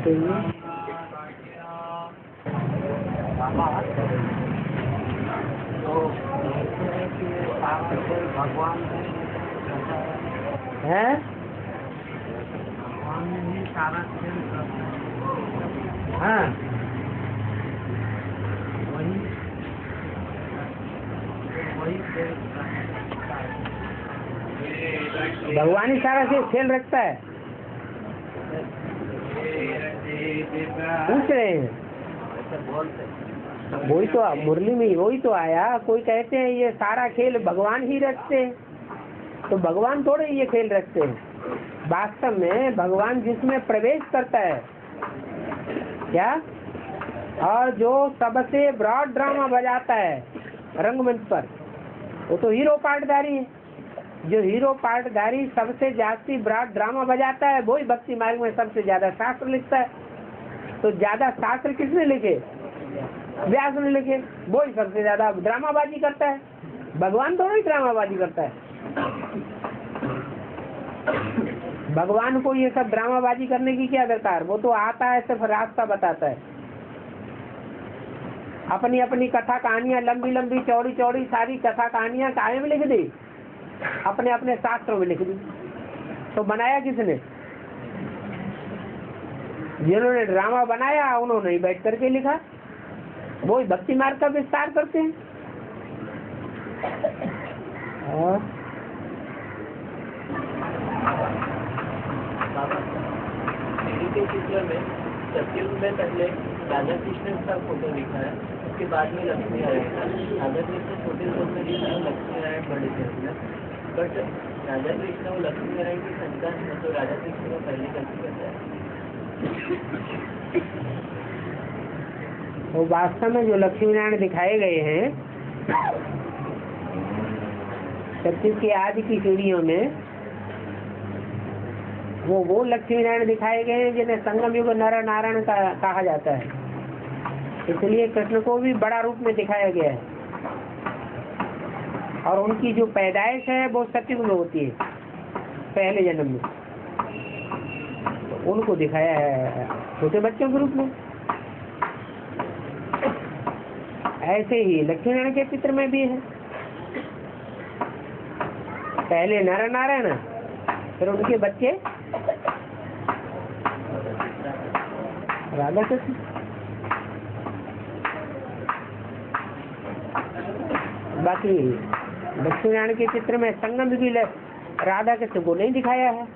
भगवान है सारा खेल। हाँ भगवान ही सारा खेल रखता है। पूछ रहे हैं वही तो मुरली में वही तो आया। कोई कहते हैं ये सारा खेल भगवान ही रखते हैं, तो भगवान थोड़े ये खेल रखते हैं। वास्तव में भगवान जिसमें प्रवेश करता है क्या, और जो सबसे ब्रॉड ड्रामा बजाता है रंगमंच पर, वो तो हीरो पार्टधारी है। जो हीरो पार्टधारी सबसे ज्यादा ब्रॉड ड्रामा बजाता है वही भक्ति मार्ग में सबसे ज्यादा शास्त्र लिखता है। तो ज्यादा शास्त्र किसने लिखे? व्यास ने लिखे। वही सबसे ज्यादा ड्रामाबाजी करता है। भगवान तो नहीं ड्रामाबाजी करता है। भगवान को ये सब ड्रामाबाजी करने की क्या दरकार? वो तो आता है, सिर्फ रास्ता बताता है। अपनी अपनी कथा कहानियां लंबी लंबी चौड़ी चौड़ी सारी कथा कहानियां काहे में लिख दी? अपने अपने शास्त्रों में लिख दी। तो बनाया किसने? जिन्होंने ड्रामा बनाया उन्होंने ही बैठ करके लिखा। वो ही भक्ति मार्ग का विस्तार करते हैं। के चित्र में सत्ययुग में पहले राधा कृष्ण का फोटो दिखा है, उसके बाद में लक्ष्मी नारायण। राधा कृष्ण छोटे रूप में दिखा है, लक्ष्मी नारायण बड़े रूप में। बट राधा कृष्ण और लक्ष्मी नारायण की संतान है, तो राधा कृष्ण को पहले कैसे करता है? वो वास्तव में जो लक्ष्मी नारायण दिखाए गए हैं सत्ययुग की आदि की सीढ़ियों में, वो लक्ष्मी नारायण दिखाए गए हैं जिन्हें संगम युग नर नारायण कहा जाता है। इसलिए कृष्ण को भी बड़ा रूप में दिखाया गया है। और उनकी जो पैदाइश है वो सत्ययुग में होती है, पहले जन्म में। तो उनको दिखाया है छोटे बच्चों के रूप में। ऐसे ही लक्ष्मी नारायण के चित्र में भी है, पहले नर नारायण, फिर उनके बच्चे राधा कृष्ण। बाकी लक्ष्मी नारायण के चित्र में संगम भी राधा कृष्ण को नहीं दिखाया है।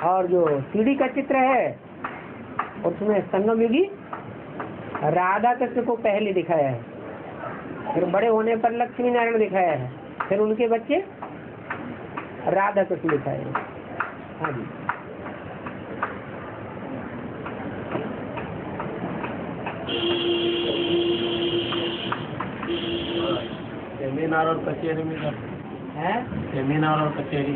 और जो सीढ़ी का चित्र है उसमें संगम युगी राधा कृष्ण को पहले दिखाया है, फिर बड़े होने पर लक्ष्मी नारायण दिखाया है, फिर उनके बच्चे राधा कृष्ण दिखाए हैं। हाँ जी। सेमिनार और कचहरी में है, सेमिनार और कचहरी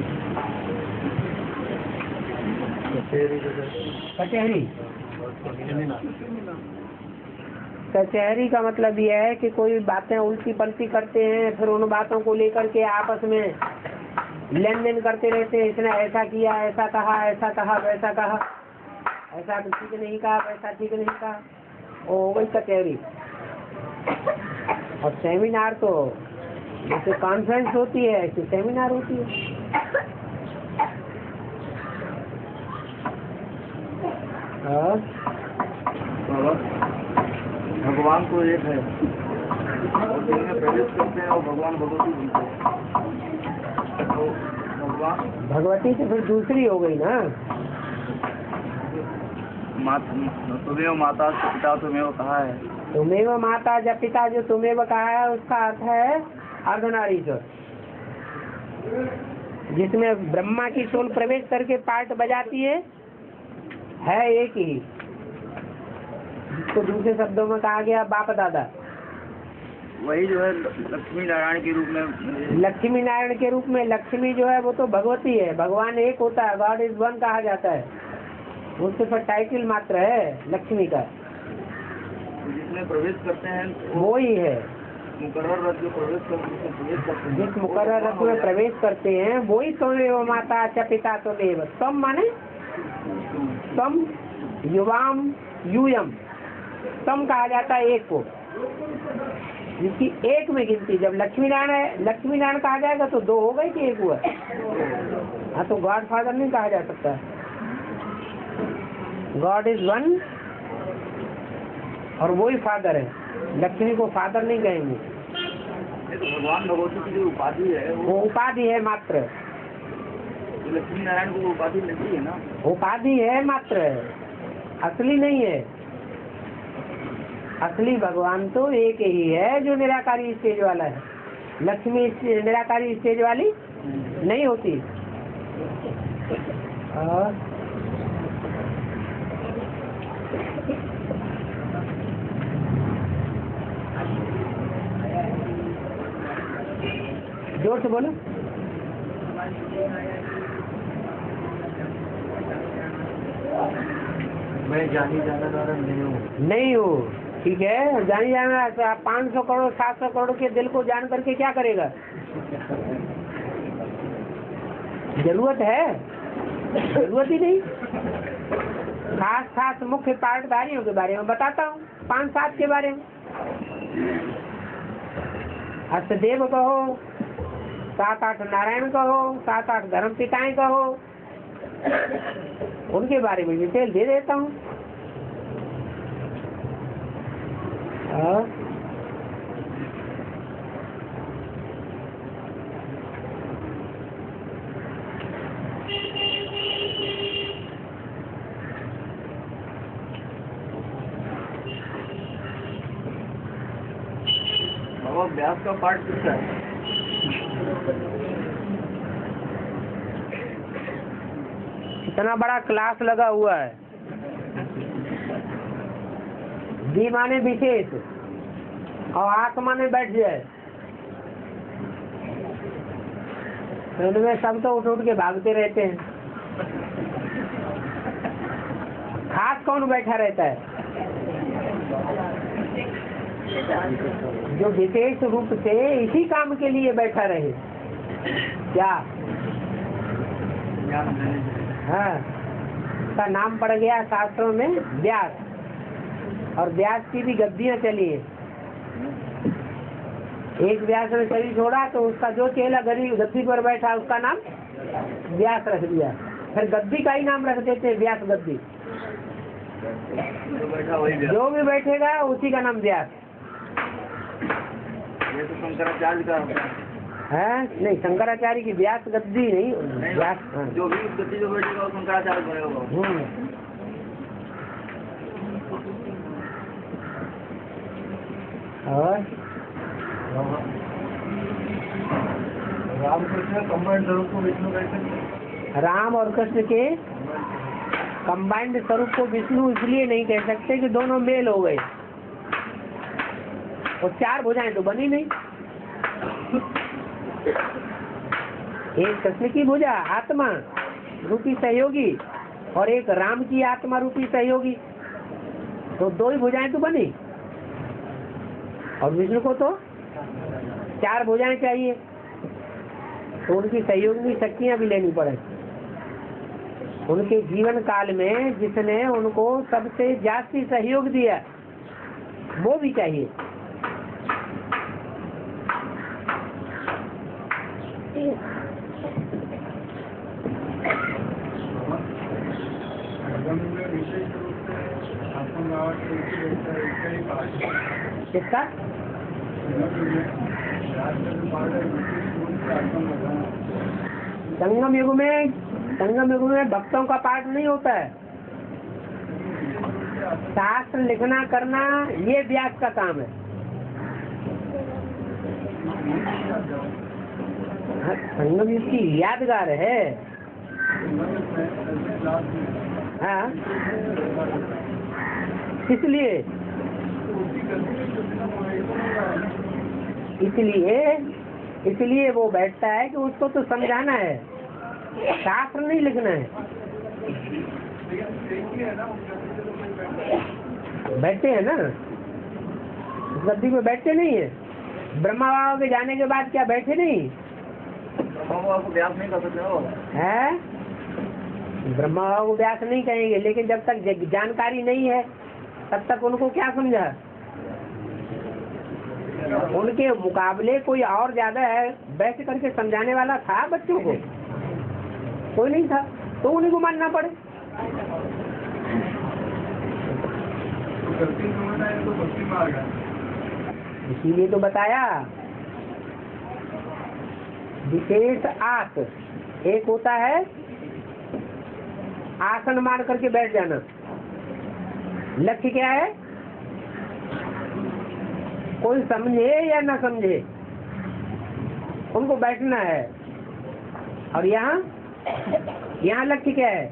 कचहरी का मतलब यह है कि कोई बातें उल्टी पलटी करते हैं, फिर उन बातों को लेकर के आपस में लेन देन करते रहते हैं। इसने ऐसा किया, ऐसा कहा, वैसा कहा, ऐसा तो ठीक नहीं कहा, वैसा ठीक नहीं कहा, वो हो गई कचहरी। और सेमिनार तो जैसे कॉन्फ्रेंस होती है ऐसे सेमिनार होती है। भगवान को एक है और जिनमें प्रवेश करते हैं और भगवान भगवती बनते हैं। तो भगवती से फिर दूसरी हो गई ना। तुम्हें माता पिता तुम्हें कहा है, तुम्हें वो माता जब पिता जो तुम्हें वो कहा है उसका अर्थ है अर्धनारीश्वर, जिसमें ब्रह्मा की सोल प्रवेश करके पार्ट बजाती है एक ही, जिसको दूसरे शब्दों में कहा गया बाप दादा। वही जो है लक्ष्मी नारायण के रूप में। लक्ष्मी नारायण के रूप में लक्ष्मी जो है वो तो भगवती है। भगवान एक होता है, गॉड इज वन कहा जाता है। वो सिर्फ टाइटल मात्र है लक्ष्मी का। जिसमें प्रवेश करते हैं वो ही है मुकर्रर रथ में प्रवेश करते हैं। जिस मुकर्रर रथ में प्रवेश करते हैं वही त्वमेव माता च पिता त्वमेव। त्वम माने तम युवाम यूयम, तम कहा जाता है एक को, जिसकी एक में गिनती। जब लक्ष्मी नारायण कहा जाएगा तो दो हो गए कि एक हुआ? हाँ, तो गॉड फादर नहीं कहा जा सकता। गॉड इज वन और वो ही फादर है, लक्ष्मी को फादर नहीं कहेंगे। भगवान भगवती की जो उपाधि है वो उपाधि है मात्र, लक्ष्मी नारायण को उपाधि नहीं है ना, उपाधि है मात्र, असली नहीं है। असली भगवान तो एक ही है जो निराकारी स्टेज वाला है। लक्ष्मी निराकारी स्टेज वाली नहीं होती। जोर से बोलो। मैं जानी जाना वाला नहीं हूँ। ठीक है, जानी जाना 500 करोड़ 700 करोड़ के दिल को जान करके क्या करेगा? जरूरत है? जरूरत ही नहीं। खास मुख्य पाठधारियों के बारे में बताता हूँ, 5-7 के बारे में। अष्टदेव कहो, 7-8 नारायण कहो, 7-8 धर्म पिताएं कहो, उनके बारे में डिटेल दे देता हूँ। बाबा व्यास का पाठ कितना है? इतना बड़ा क्लास लगा हुआ है। दी माने विशेष और आत्मा में बैठ जाए तो इनमें सब तो उठ के भागते रहते हैं। खास कौन बैठा रहता है? जो विशेष रूप से इसी काम के लिए बैठा रहे। क्या? हाँ, उसका नाम पड़ गया शास्त्रों में व्यास, और व्यास की भी गद्दियां चली है। एक व्यास ने शरीर छोड़ा तो उसका जो चेला गद्दी पर बैठा उसका नाम व्यास रख दिया। फिर गद्दी का ही नाम रख देते, व्यास गद्दी। जो भी बैठेगा उसी का नाम व्यास। ये तो शंकराचार्य का है? नहीं, शंकराचार्य की व्यास गद्दी नहीं, व्यास। हाँ। जो भी गद्दी जो बैठेगा वो शंकराचार्य बनेगा। और राम कृष्ण कंबाइंड स्वरूप को विष्णु कहते। राम और कृष्ण के कंबाइंड स्वरूप को विष्णु इसलिए नहीं कह सकते कि दोनों मेल हो गए, और 4 भुजाएं तो बनी नहीं। एक कृष्ण की भुजा आत्मा रूपी सहयोगी और एक राम की आत्मा रूपी सहयोगी, तो 2 ही भुजाएं तो बनी। और विष्णु को तो 4 भुजाएं चाहिए, तो उनकी सहयोगी शक्तियां भी लेनी पड़े। उनके जीवन काल में जिसने उनको सबसे जास्ती सहयोग दिया वो भी चाहिए। किसका? संगम युग में भक्तों का पाठ नहीं होता है। शास्त्र लिखना करना ये व्यास का काम है। संगम युग की यादगार है। हाँ, इसलिए वो बैठता है कि उसको तो समझाना है, शास्त्र नहीं लिखना है। बैठते हैं ना, गद्दी में बैठते नहीं है। ब्रह्मा बाबा के जाने के बाद क्या बैठे नहीं? आपको व्यास नहीं कर सकते हो? है ब्रह्म भाव को व्यास नहीं कहेंगे, लेकिन जब तक जानकारी नहीं है तब तक उनको क्या समझा? उनके मुकाबले कोई और ज्यादा है बैठ करके समझाने वाला था बच्चों को? कोई नहीं था, तो उन्हीं को मानना पड़े। इसीलिए तो बताया विशेष आस। एक होता है आसन मान करके बैठ जाना, लक्ष्य क्या है? कोई समझे या ना समझे उनको बैठना है। और यहाँ लक्ष्य क्या है?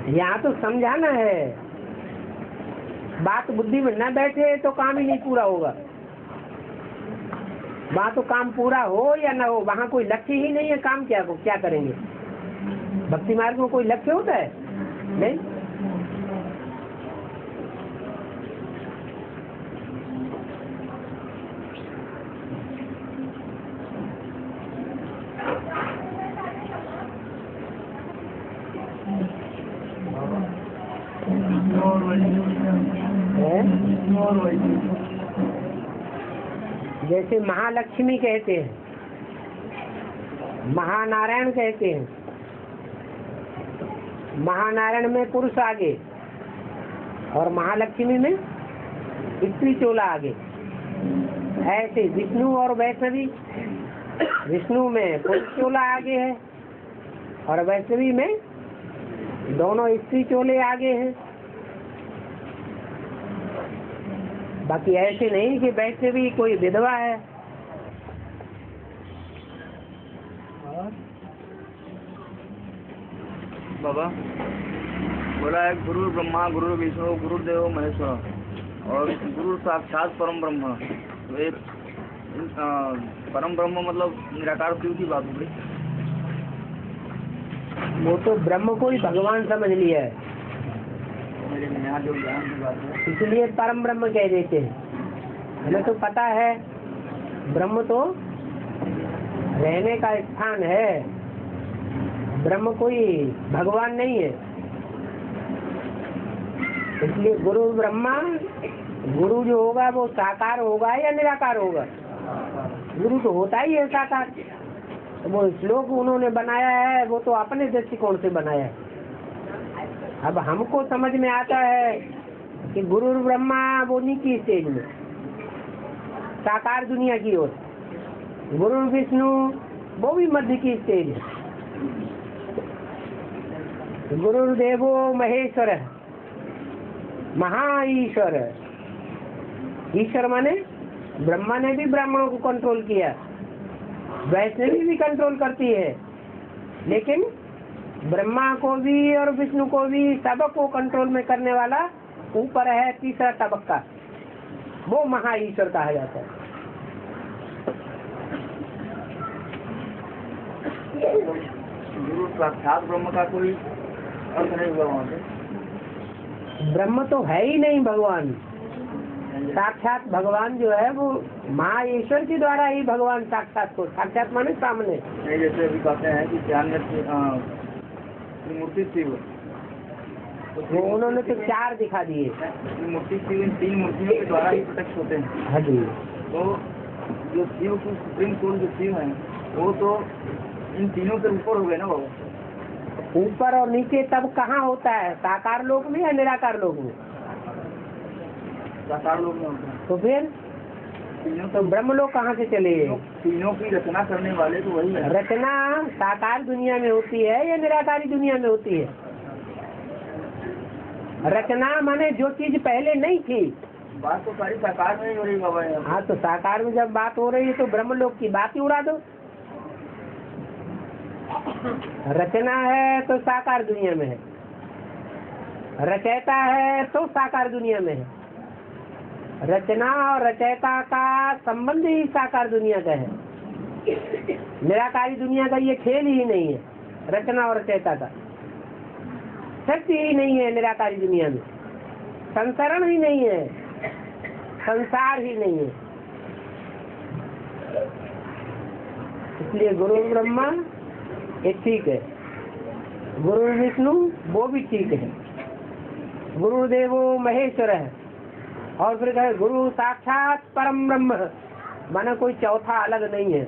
यहाँ तो समझाना है। बात बुद्धि में न बैठे तो काम ही नहीं पूरा होगा। वहाँ तो काम पूरा हो या ना हो, वहाँ कोई लक्ष्य ही नहीं है, काम क्या करेंगे? भक्ति मार्ग में कोई लक्ष्य होता है? नहीं। जैसे महालक्ष्मी कहते हैं, महानारायण कहते हैं। महानारायण में पुरुष आगे और महालक्ष्मी में स्त्री चोला आगे। ऐसे विष्णु और वैष्णवी, विष्णु में पुरुष चोला आगे है और वैष्णवी में दोनों स्त्री चोले आगे हैं। बाकी ऐसे नहीं कि वैष्णवी कोई विधवा है। बाबा बोला है गुरु ब्रह्मा गुरु विष्णु गुरुदेव महेश्वर और गुरु साक्षात परम ब्रह्म। तो एक परम ब्रह्म मतलब निराकार शिव की बात हो गई। वो तो ब्रह्म को ही भगवान समझ लिया है, यहाँ जो ज्ञान की बात है इसलिए परम ब्रह्म कह देते हैं। हमें तो पता है ब्रह्म तो रहने का स्थान है, ब्रह्म कोई भगवान नहीं है। इसलिए गुरु ब्रह्मा, गुरु जो होगा वो साकार होगा या निराकार होगा? गुरु तो होता ही है साकार। तो वो श्लोक उन्होंने बनाया है वो तो अपने दृष्टिकोण से बनाया है। अब हमको समझ में आता है कि गुरु ब्रह्मा वो नीची स्टेज में साकार दुनिया की ओर, गुरु विष्णु वो भी मध्य की स्टेज है, गुरुदेवो महेश्वर महाईश्वर। ईश्वर माने ब्रह्मा ने भी ब्राह्मणों को कंट्रोल किया, वैष्णवी भी कंट्रोल करती है, लेकिन ब्रह्मा को भी और विष्णु को भी सबको कंट्रोल में करने वाला ऊपर है तीसरा तबक्का, वो महाईश्वर कहा जाता है। गुरु साक्षात ब्रह्म का कोई अर्थ नहीं हुआ वहाँ पे। ब्रह्म तो है ही नहीं भगवान। साक्षात भगवान जो है वो महाईश्वर के द्वारा ही भगवान साक्षात को, साक्षात माने सामने। जैसे अभी कहते हैं कि ध्यान मूर्ति शिव, वो उन्होंने तो चार दिखा दिए। मूर्ति शिव इन तीन मूर्तियों के द्वारा ही प्रत्यक्ष होते हैं। हाँ जी। तो जो शिव की सुप्रीम सोल जो शिव है वो तो इन तीनों से ऊपर हो गए ना बाबा। ऊपर और नीचे तब कहाँ होता है? साकार लोक में या निराकार लोक में? साकार लोक में होता है। तो फिर तो ब्रह्म लोक कहाँ से चले? तीनों की रचना करने वाले तो वही है। रचना साकार दुनिया में होती है या निराकारी दुनिया में होती है? रचना माने जो चीज पहले नहीं थी। बात तो सारी साकार में ही हो रही बाबा। हाँ, तो साकार में जब बात हो रही है तो ब्रह्म लोक की बात ही उड़ा दो। रचना है तो साकार दुनिया में है, रचयिता है तो साकार दुनिया में है। रचना और रचयिता का संबंध ही साकार दुनिया का है। निराकारी दुनिया का ये खेल ही नहीं है। रचना और रचयिता का शक्ति ही नहीं है निराकारी दुनिया में। संसरण ही नहीं है, संसार ही नहीं है। इसलिए गुरु ब्रह्मा ये ठीक है, गुरु विष्णु वो भी ठीक है, गुरुदेवो महेश्वर है, और फिर कहे गुरु साक्षात परम ब्रह्म, माना कोई चौथा अलग नहीं है।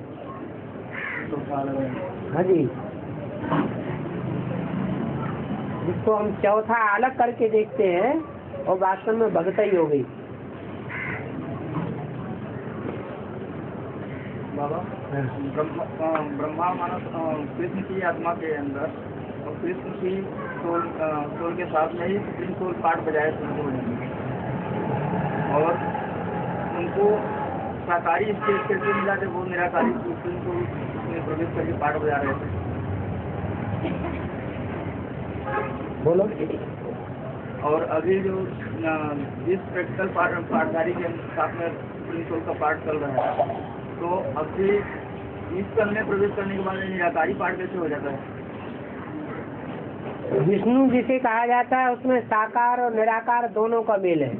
हाँ जी, जिसको हम चौथा अलग करके देखते हैं और वास्तव में भगत ही हो गई। बाबा ब्रह्मा मानो कृष्ण की आत्मा के अंदर, और कृष्ण की सोल के साथ में ही सुप्रीम सोल पार्ट बजाए उनको, और उनको साकारी स्टेज कैसे मिला जब वो निराकारी सुप्रीम सोल में प्रवेश करके पार्ट बजा रहे थे? बोलो। और अभी जो जिस प्रैक्टिकल पार्टधारी के साथ में सुप्रीम सोल का पार्ट चल रहा है, तो अभी इस कल में प्रवेश करने के बाद निराकारी पार्ट कैसे हो जाता है? विष्णु जिसे कहा जाता है उसमें साकार और निराकार दोनों का मेल है,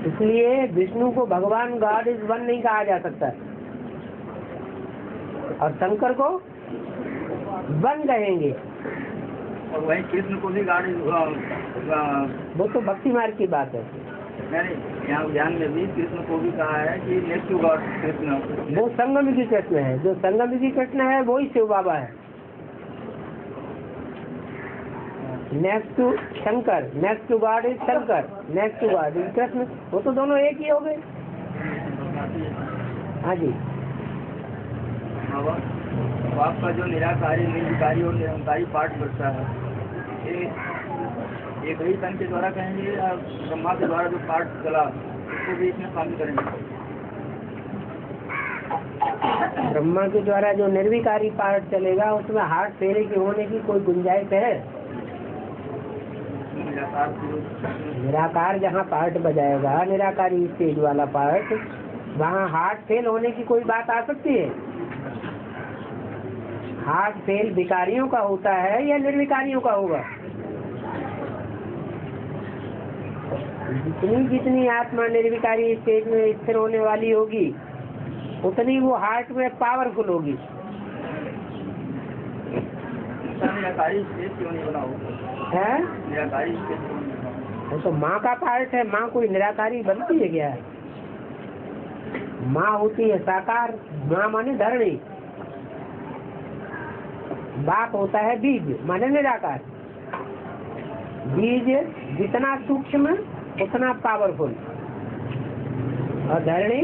इसलिए विष्णु को भगवान गॉड इज वन नहीं कहा जा सकता, और शंकर को वन कहेंगे। और वहीं कृष्ण को भी गॉड इज, वो तो भक्ति मार्ग की बात है। नहीं, यहाँ ज्ञान में भी कृष्ण को भी कहा है कि नेक्स्ट टू गॉड कृष्ण, वो संगम की कृष्ण है, जो संगम की कृष्ण है वही शिव बाबा है। Next to Shankar, next to God is Shankar, next to God is Krishna, वो तो दोनों एक ही हो गए। हाँ जी। बाबा, तो आपका जो निराकारी, निर्विकारी और निरंकारी पाठ बचता है, ये एक ही तन के द्वारा कहेंगे या ब्रह्मा के द्वारा जो पाठ चला उसको भी इसमें शामिल करेंगे? ब्रह्मा के द्वारा जो निर्विकारी पाठ चलेगा उसमें हाथ फेरे के होने की कोई गुंजाइश है? निराकार जहाँ पार्ट बजाएगा, निराकारी स्टेज वाला पार्ट, वहाँ हार्ट फेल होने की कोई बात आ सकती है? हार्ट फेल विकारियों का होता है या निर्विकारियों का होगा? जितनी जितनी आत्मा निर्विकारी स्टेज में स्थिर होने वाली होगी उतनी वो हार्ट में पावरफुल होगी। निराकारी स्टेज क्यों नहीं बना होगा? है निराकारी स्टेज क्यों नहीं बना? वो तो माँ का पार्ट है, माँ कोई निराकारी बनती है क्या? माँ होती है साकार, माँ माने धरणी, बाप होता है बीज माने निराकार। बीज जितना सूक्ष्म उतना पावरफुल, और धरणी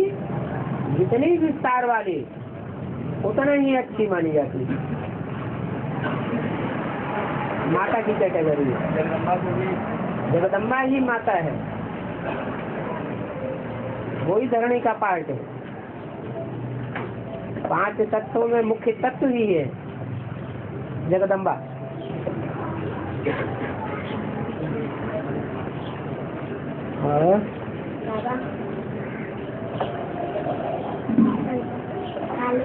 जितनी विस्तार वाली उतना ही अच्छी मानी जाती है। माता की कैटेगरी है, जगदम्बा को भी, जगदम्बा ही माता है, वही धरणी का पार्ट है। 5 तत्वों में मुख्य तत्व ही है जगदम्बा। और काली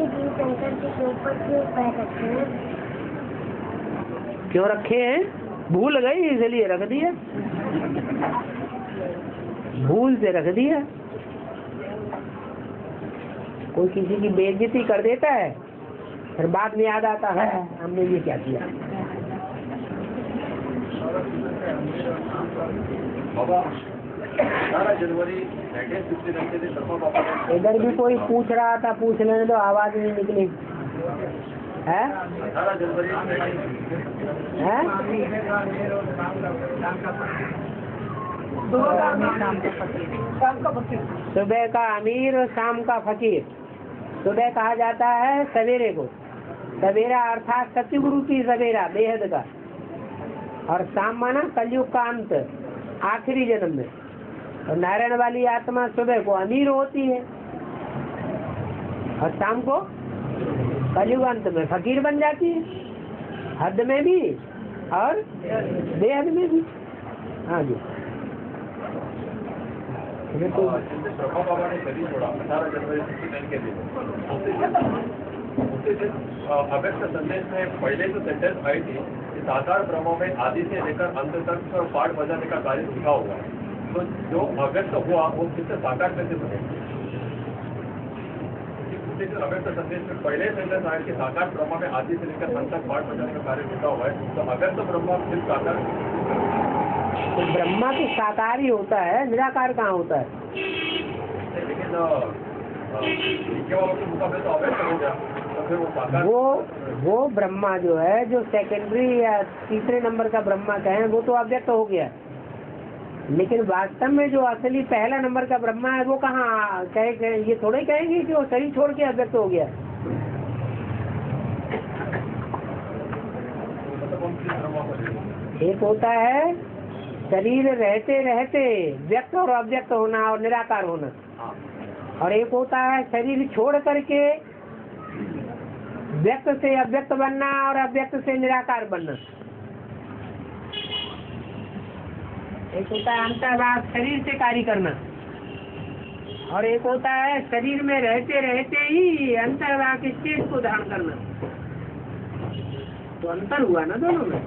जी शंकर जी के ऊपर क्यों पैर रखे हैं? क्यों रखे हैं? भूल गई इसलिए रख दिया, भूल से रख दिया। कोई किसी की बेइज्जती कर देता है, फिर बाद में याद आता है हमने ये क्या किया। इधर भी कोई पूछ रहा था, पूछ लेने दो, आवाज नहीं निकली है? सुबह का अमीर और शाम का फकीर। सुबह कहा जाता है सवेरे को, सवेरा अर्थात सतगुरु की सवेरा बेहद का, और शाम माना कलयुग का अंत, आखिरी जन्म में। और नारायण वाली आत्मा सुबह को अमीर होती है और शाम को कलयुग अंत में फकीर बन जाती है, हद में भी और बेहद में भी। हाँ जी। बाबा ने शरीर छोड़ा 18 जनवरी 69 के दिन, अव्यक्त संदेश में पहले जो सेंटेंस आई थी कि साकार ब्रह्म में आदि से लेकर अंत तक पाठ बजाने का कार्य लिखा हुआ है, तो जो अव्यक्त हुआ वो किससे साकार कैसे बने? लेकिन अव्यक्त संदेश में पहले सेंटेंस आया कि साकार ब्रह्मा में आदि से लेकर अंत तक पाठ बजाने का कार्य लिखा हुआ है, तो अव्यक्त ब्रह्मा फिर साकार तो ब्रह्मा तो साकार ही होता है, निराकार कहाँ होता है? लेकिन लिखे वालों के मुताबिक तो अव्यक्त हो गया, तो फिर वो साकार वो ब्रह्मा जो है, जो सेकेंडरी या तीसरे नंबर का ब्रह्मा कहें, वो तो अव्यक्त हो गया। लेकिन वास्तव में जो असली पहला नंबर का ब्रह्मा है वो कहाँ कहे, ये थोड़े कहेंगे कि वो शरीर छोड़ के अव्यक्त हो गया। एक होता है शरीर रहते रहते व्यक्त और अव्यक्त होना और निराकार होना, और एक होता है शरीर छोड़ करके व्यक्त से अव्यक्त बनना और अव्यक्त से निराकार बनना। एक होता है अंतर्भाग शरीर से कार्य करना, और एक होता है शरीर में रहते रहते ही अंतर्भाग स्टेज को धारण करना। तो अंतर हुआ ना दोनों में।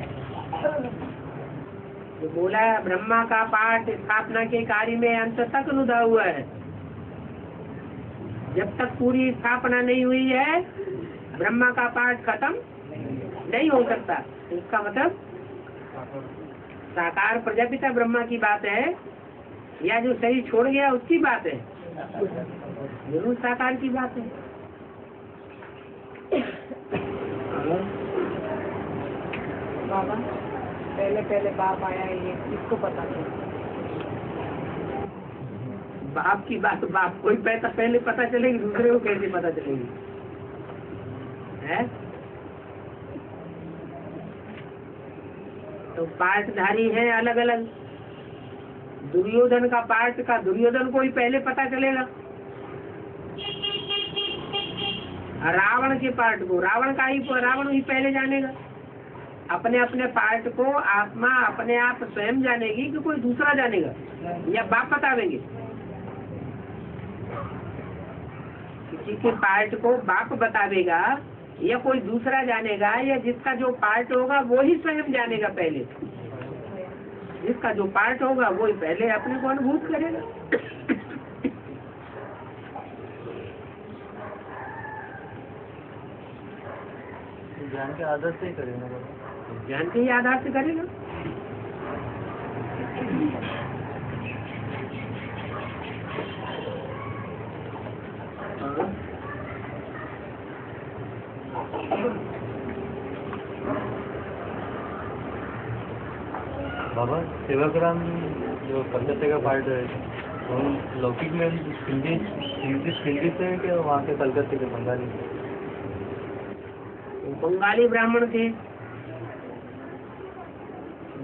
जो बोला ब्रह्मा का पाठ स्थापना के कार्य में अंत तक रुधा हुआ है, जब तक पूरी स्थापना नहीं हुई है ब्रह्मा का पाठ खत्म नहीं हो सकता। इसका मतलब साकार प्रजापिता ब्रह्मा की बात है या जो शरीर छोड़ गया उसकी बात है? जरूर साकार की बात है। बाबा पहले बाप आया, ये किसको पता चला? बाप की बात बाप कोई पहले पता चलेगी, दूसरे को कैसे पता चलेगी? है तो पाठधारी है अलग अलग। दुर्योधन का पाठ का दुर्योधन को ही पहले पता चलेगा, रावण के पाठ को रावण ही पहले जानेगा। अपने अपने पाठ को आत्मा अपने आप स्वयं जानेगी कि कोई दूसरा जानेगा या बाप बतावेंगे? किसी के पाठ को बाप बतावेगा या कोई दूसरा जानेगा, या जिसका जो पार्ट होगा वो ही स्वयं जानेगा पहले। जिसका जो पार्ट होगा वो ही पहले अपने को अनुभूत करेगा। ज्ञान के आधार से ही करेगा, ज्ञान के ही आधार से करेगा। बाबा सेवाग्राम जो कलकत्ते का पार्ट है, तो लौकिक में हिंदी से है कि वहाँ के कलकत्ते के बंगाली? बंगाली ब्राह्मण थे,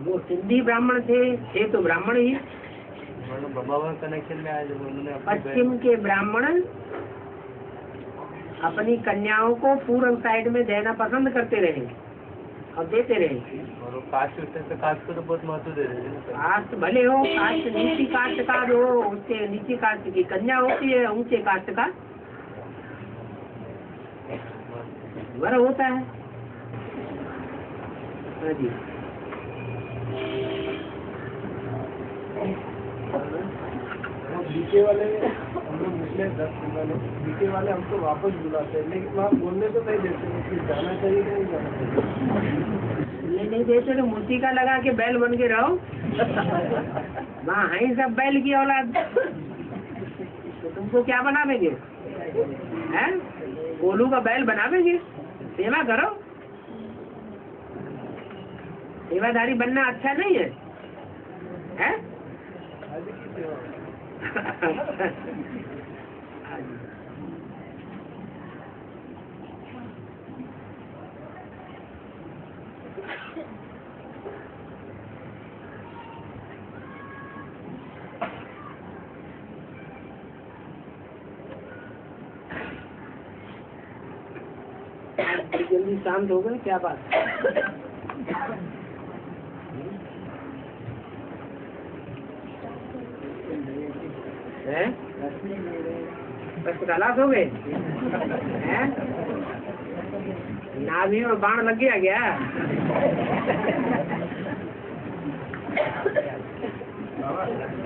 वो सिंधी ब्राह्मण थे तो ब्राह्मण ही। बाबा कनेक्शन में आए जब उन्होंने पश्चिम के ब्राह्मण अपनी कन्याओं को पूर्व साइड में देना पसंद करते रहे और देते रहे। और कास्ट को तो बहुत महत्व दे रहे हैं। कास्ट भले हो, कास्ट नीची कास्ट का जो उसके नीची कास्ट की कन्या होती है, ऊंचे कास्ट का वर होता है। हाँ जी, बीके वाले हम लोग निकले 10 दिन वाले, बीके वाले हमको वापस बुलाते हैं, लेकिन वहाँ बोलने तो नहीं देते कि जाना चाहिए कि नहीं जाना चाहिए। ये नहीं देते तो मूर्ति का लगा के बैल बन के रहो। वहाँ है सब बैल की औलाद, तो तुमको क्या बनावेंगे? हैं? कोलू का बैल बनावेंगे? सेवा करो। सेवाधारी बनना अच्छा नहीं है, हैं? जल्दी शांत हो गए, क्या बात है? बस गलास हो गए हैं? नाभि में बाण लग गया क्या?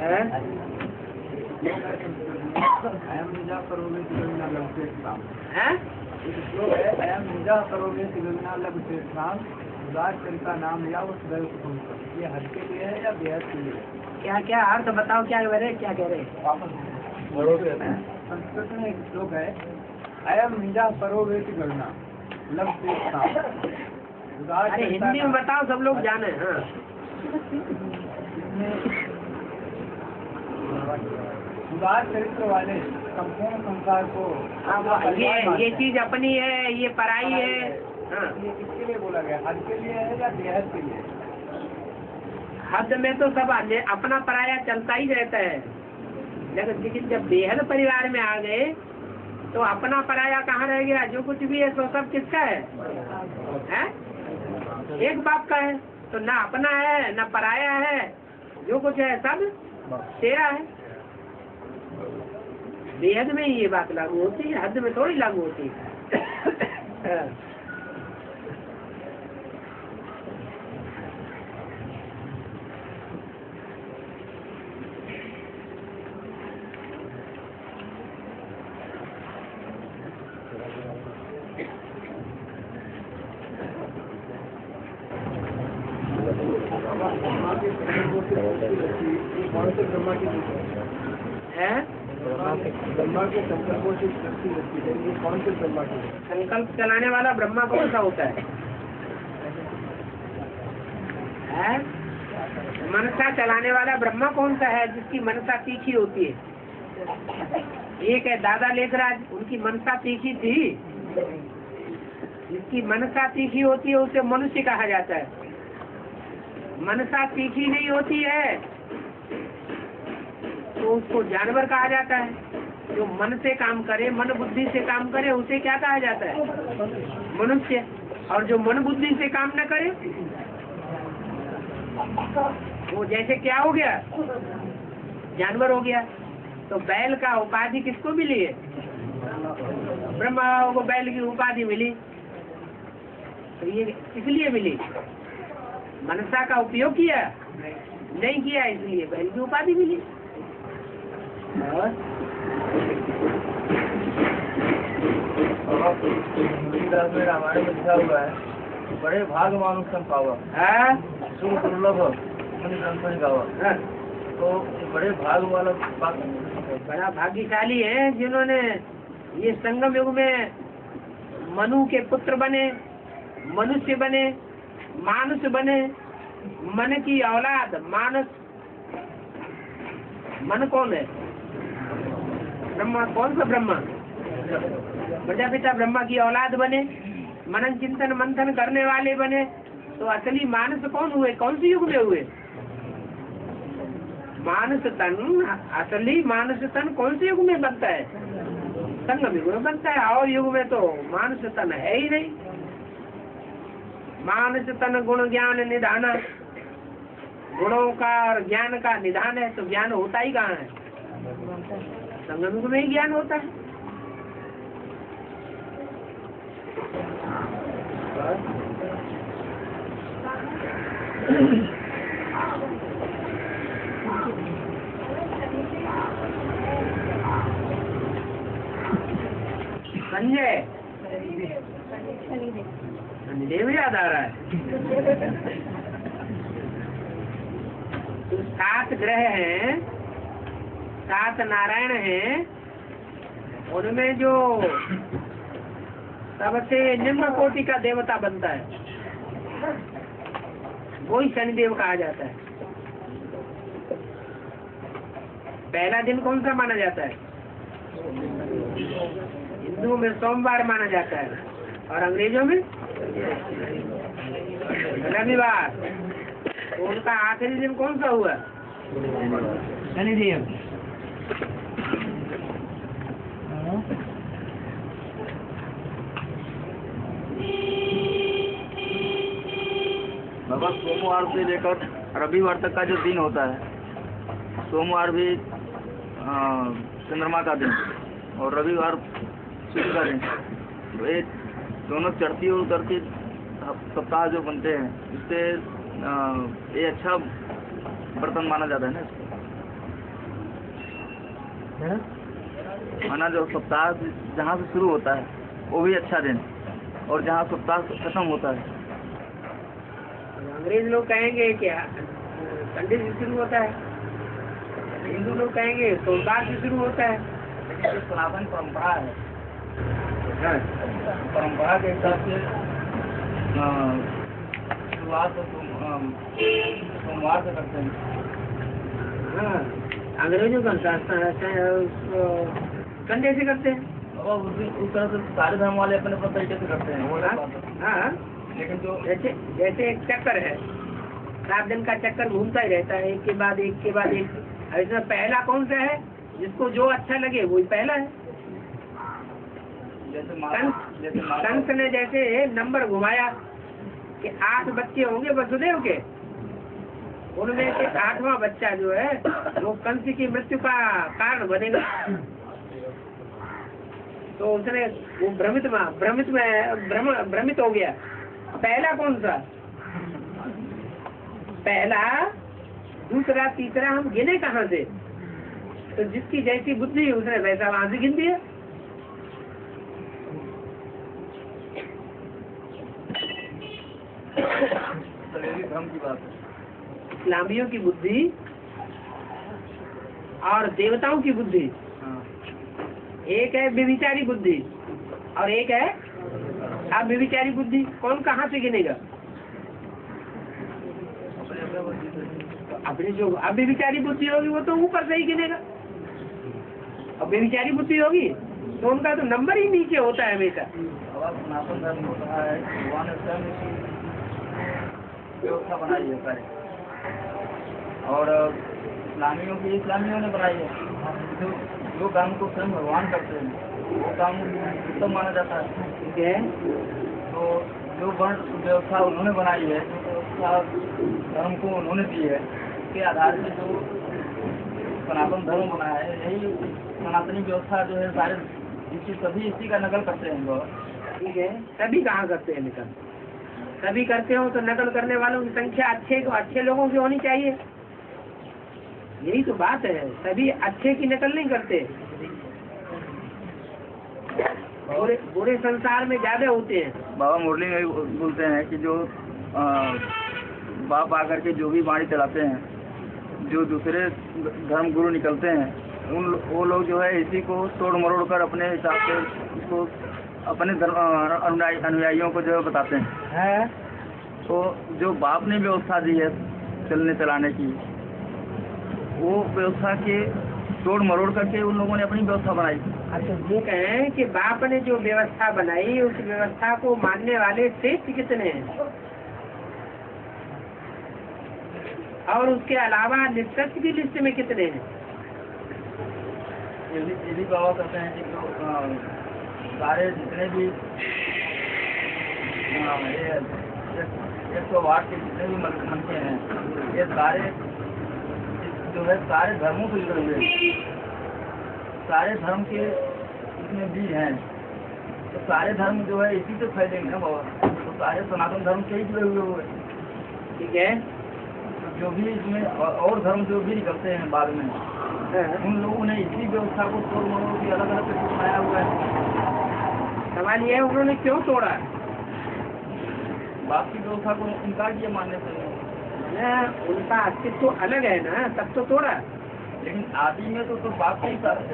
है? अयम निजा करोगे तिगुना लघुचेष्टाम। हैं? एक श्लोक है, अयम निजा करोगे तिगुना लघुचेष्टाम उदार चरिता नाम या वो सदैव कुटुंब। ये हद के लिए है या बेहद के लिए? क्या क्या अर्थ बताओ, क्या कह रहे, क्या कह रहे? संस्कृत में एक श्लोक है, अयम निजा करोगे तिगुना लघुचेष्टाम उदार अरे चरिता हिंदी में बताओ, सब लोग जाने। हाँ, उदार चरित्र वाले संपूर्ण संसार को ये चीज अपनी है, ये पराई है। हाँ, ये किसके लिए बोला गया? हद के लिए है या बेहद के लिए? हद में तो सब अपना पराया चलता ही रहता है, लेकिन जब बेहद परिवार में आ गए तो अपना पराया कहाँ रह गया? जो कुछ भी है सो सब किसका है? हैं? एक बाप का है, तो ना अपना है ना पराया है, जो कुछ है सब तेरा है। बेहद में ही ये बात लागू होती है, हद में थोड़ी लागू होती है। है? ब्रह्मा के संकल्पों से सृष्टि रखी है, ये कौन से ब्रह्मा की है? संकल्प चलाने वाला ब्रह्मा कौन सा होता है? है? मनसा चलाने वाला ब्रह्मा कौन सा है जिसकी मनसा तीखी होती है? एक है दादा लेखराज, उनकी मनसा तीखी थी। जिसकी मनसा तीखी होती है उसे मनुष्य कहा जाता है। मनसा तीखी नहीं होती है तो उसको जानवर कहा जाता है। जो मन से काम करे, मन बुद्धि से काम करे, उसे क्या कहा जाता है? मनुष्य। और जो मन बुद्धि से काम न करे वो जैसे क्या हो गया? जानवर हो गया। तो बैल का उपाधि किसको मिली है? ब्रह्मा को बैल की उपाधि मिली। तो ये इसलिए मिली, मनसा का उपयोग किया नहीं किया, इसलिए बैल की उपाधि मिली। रामायण में लिखा हुआ है, बड़े भाग मानुष संपावा सुख दुर्लभ गावा। तो बड़े भाग वाला बात, बड़ा भाग्यशाली है जिन्होंने ये संगम युग में मनु के पुत्र बने, मनुष्य बने, मानुष बने, मन की औलाद। मानस मन कौन है? ब्रह्मा। कौन सा ब्रह्मा? प्रजापिता ब्रह्मा की औलाद बने, मनन चिंतन मंथन करने वाले बने। तो असली मानस कौन हुए? कौन से युग में हुए? मानस तन, असली मानस तन कौन से युग में बनता है? संगम युग में बनता है। और युग में तो मानस तन है ही नहीं। मानस तन गुण ज्ञान निधान, गुणों का और ज्ञान का निधान है। तो ज्ञान होता ही कहाँ है? संगम युग में ही ज्ञान होता है। संजय, शनिदेव याद आ रहा है। 7 ग्रह हैं, 7 नारायण हैं। उनमें जो सबसे निम्न कोटि का देवता बनता है वही शनिदेव कहा जाता है। पहला दिन कौन सा माना जाता है? हिंदू में सोमवार माना जाता है और अंग्रेजों में रविवार। तो उनका आखिरी दिन कौन सा हुआ? शनिदेव। बाबा सोमवार से लेकर रविवार तक का जो दिन होता है, सोमवार भी चंद्रमा का दिन और रविवार सूर्य का दिन, तो ये दोनों चढ़ती और उतरती सप्ताह जो बनते हैं, इससे ये अच्छा बर्तन माना जाता है ना। माना जो सप्ताह जहाँ से शुरू होता है वो भी अच्छा दिन, और जहाँ सप्ताह खत्म होता है। अंग्रेज लोग कहेंगे क्या संडे से शुरू होता है, हिंदू लोग कहेंगे सोमवार से शुरू होता है। लेकिन जो सनातन परंपरा है, परंपरा के हिसाब से शुरुआत तो सोमवार से करते हैं। हाँ, अंग्रेजों का संडे से करते हैं। और उस तरह से सारे धर्म वाले अपने अपने तरीके से करते हैं, वो अलग बात है। हाँ, लेकिन जो जैसे एक चक्कर है, 7 दिन का चक्कर घूमता ही रहता है, एक के बाद एक के बाद एक। ऐसा पहला कौन सा है, जिसको जो अच्छा लगे वही पहला है। कंस ने जैसे नंबर घुमाया कि 8 बच्चे होंगे वसुदेव के, उनमें से 8वां बच्चा जो है वो कंस की मृत्यु का कारण बनेगा। तो उसने वो भ्रमित हो गया। पहला कौन सा, पहला दूसरा तीसरा हम गिने कहाँ से? तो जिसकी जैसी बुद्धि उसने वैसा वहां से गिन दिया। धर्म की बात है। इस्लामियों की बुद्धि और देवताओं की बुद्धि, एक है व्यभिचारी बुद्धि और एक है अव्यभिचारी बुद्धि। कौन कहाँ से गिनेगा? अपनी जो अव्यभिचारी बुद्धि होगी वो तो ऊपर से ही गिनेगा, और व्यभिचारी बुद्धि होगी तो उनका तो नंबर ही नीचे होता है हमेशा। सनातन धर्म होता है, भगवान ने स्वयं इसकी व्यवस्था बनाई है सारी, और इस्लामियों ने बनाई है। जो काम को स्वयं भगवान करते हैं वो काम उत्तम माना जाता है। ठीक है, तो जो वर्ण व्यवस्था उन्होंने बनाई है, जो व्यवस्था धर्म को उन्होंने दी है, उसके आधार पे जो सनातन धर्म बना है, यही सनातनी व्यवस्था जो है सारे सभी इसी का नकल करते हैं लोग। ठीक है, सभी कहाँ करते हैं नकल? सभी करते हो तो नकल करने वालों की संख्या अच्छे लोगों की होनी चाहिए। यही तो बात है, सभी अच्छे की नकल नहीं करते, बुरे संसार में ज्यादा होते हैं। बाबा मुरली में बोलते हैं कि जो बाप आकर के जो भी वाणी चलाते हैं, जो दूसरे धर्म गुरु निकलते हैं, वो लोग जो है इसी को तोड़ मरोड़ कर अपने हिसाब से इसको अपने धर्म अनुयायियों को जो है बताते हैं। तो जो बाप ने व्यवस्था दी है चलने चलाने की, वो व्यवस्था के तोड़ मरोड़ करके उन लोगों ने अपनी व्यवस्था बनाई। अच्छा, ये कहें कि बाप ने जो व्यवस्था बनाई उस व्यवस्था को मानने वाले श्रेष्ठ कितने हैं, और उसके अलावा निष्कर्ष की लिस्ट में कितने हैं? ये भी बाबा कहते हैं कि जो सारे जितने भी 108 के जितने भी मनके हैं, ये सारे जो है सारे धर्मों से जुड़े हुए हैं, सारे धर्म के इसमें बीज हैं। तो सारे धर्म जो है इसी से फैलेंगे ना बाबा, तो सारे सनातन धर्म से ही जुड़े हुए हैं। ठीक है, तो जो भी इसमें और धर्म जो भी निकलते हैं बाद में, उन लोगों ने इसी व्यवस्था को तोड़ मरोड़ की अलग अलग तरीके बनाया हुआ है। सवाल ये है उन्होंने क्यों तोड़ा? बाप की व्यवस्था को इनकार किया मानने से। उनका अस्तित्व तो अलग है ना, तब तो तोड़ा। लेकिन आदि में तो बाप के ही साथ थे।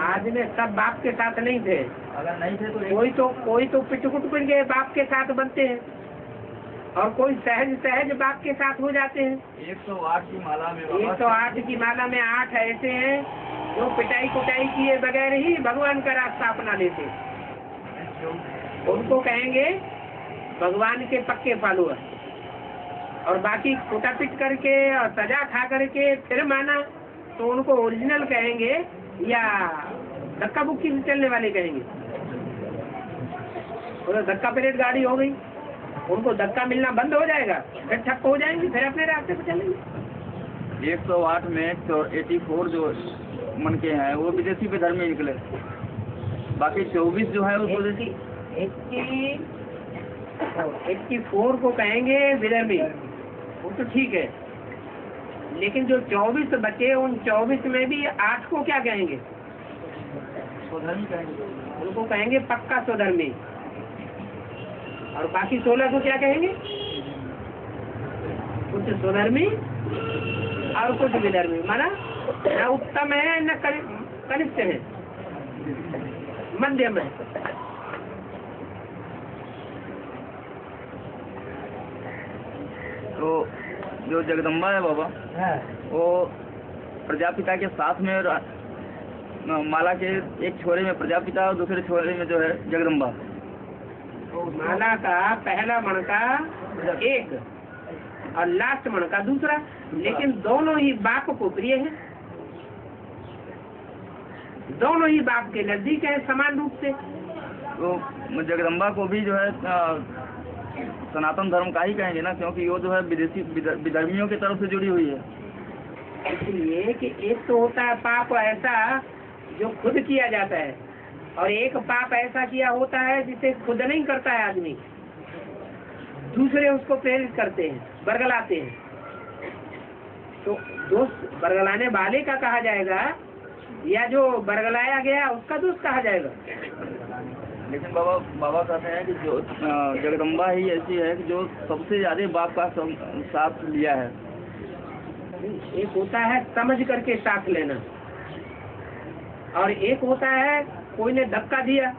आदि में सब बाप के साथ नहीं थे। अगर नहीं थे तो कोई तो पिटकुट पिट के बाप के साथ बनते हैं, और कोई सहज बाप के साथ हो जाते हैं। 108 की माला में 108 की माला में 8 ऐसे हैं जो पिटाई कुटाई किए बगैर ही भगवान का रास्ता अपना लेते। उनको कहेंगे भगवान के पक्के फॉलोअर, और बाकी कुटा पिट करके और सजा खा करके फिर माना तो उनको ओरिजिनल कहेंगे या धक्का बुक्की से चलने वाले कहेंगे। तो धक्का परेड गाड़ी हो गई, उनको धक्का मिलना बंद हो जाएगा, फिर ठप्प हो जाएंगे, फिर अपने रास्ते पे चलेंगे। 108 में 84 जो मन के हैं वो विदेशी पे धर्म में निकले, बाकी 24 जो है वो 84 को कहेंगे विधर्मी, वो तो ठीक है। लेकिन जो 24 बचे उन 24 में भी 8 को क्या कहेंगे? स्वधर्मी कहेंगे। उनको कहेंगे पक्का स्वधर्मी। और बाकी 16 को क्या कहेंगे? कुछ स्वधर्मी और कुछ विधर्मी। माना न उत्तम है न कनिष्ठ है, मध्यम है। तो जो जगदम्बा है बाबा, वो प्रजापिता के साथ में माला के एक छोरे में प्रजापिता और दूसरे छोरे में जो है जगदम्बा। तो माला का पहला मणका एक और लास्ट मणका दूसरा, लेकिन दोनों ही बाप को प्रिय है, दोनों ही बाप के नजदीक है समान रूप से। तो जगदम्बा को भी जो है सनातन धर्म का ही कहेंगे ना, क्योंकि वो जो है विदेशी विधर्मियों की तरफ से जुड़ी हुई है। इसलिए कि एक तो होता है पाप ऐसा जो खुद किया जाता है, और एक पाप ऐसा किया होता है जिसे खुद नहीं करता है आदमी, दूसरे उसको प्रेरित करते हैं, बरगलाते हैं। तो दोष बरगलाने वाले का कहा जाएगा या जो बरगलाया गया उसका दोष कहा जाएगा? लेकिन बाबा कहते हैं कि जो जगदम्बा ही ऐसी है कि जो सबसे ज्यादा बाप का साथ लिया है। एक होता है समझ करके साथ लेना, और एक होता है कोई ने धक्का दिया,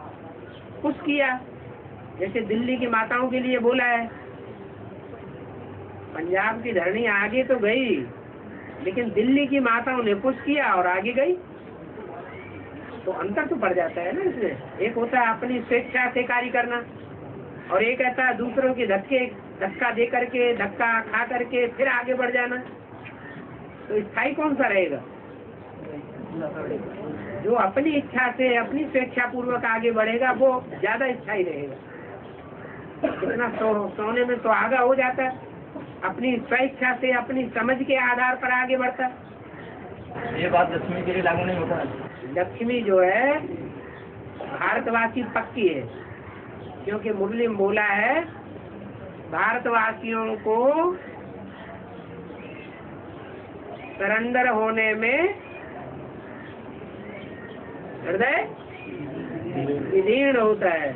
पुश किया, जैसे दिल्ली की माताओं के लिए बोला है। पंजाब की धरनी आगे तो गई, लेकिन दिल्ली की माताओं ने पुश किया और आगे गई, तो अंतर तो पड़ जाता है ना इसमें। एक होता है अपनी स्वेच्छा से कार्य करना, और एक ऐसा दूसरों के धक्का दे करके, धक्का खा करके फिर आगे बढ़ जाना। तो स्थायी कौन सा रहेगा? जो अपनी इच्छा से अपनी स्वेच्छा पूर्वक आगे बढ़ेगा वो ज्यादा स्थायी रहेगा। कितना सोने में तो आगा हो जाता है, अपनी स्वेच्छा से अपनी समझ के आधार पर आगे बढ़ता। ये बात लक्ष्मी के लिए लागू नहीं होता है। लक्ष्मी जो है भारतवासी पक्की है, क्योंकि मुरली में बोला है भारतवासियों को सरेंडर होने में हृदय विदीर्ण होता है।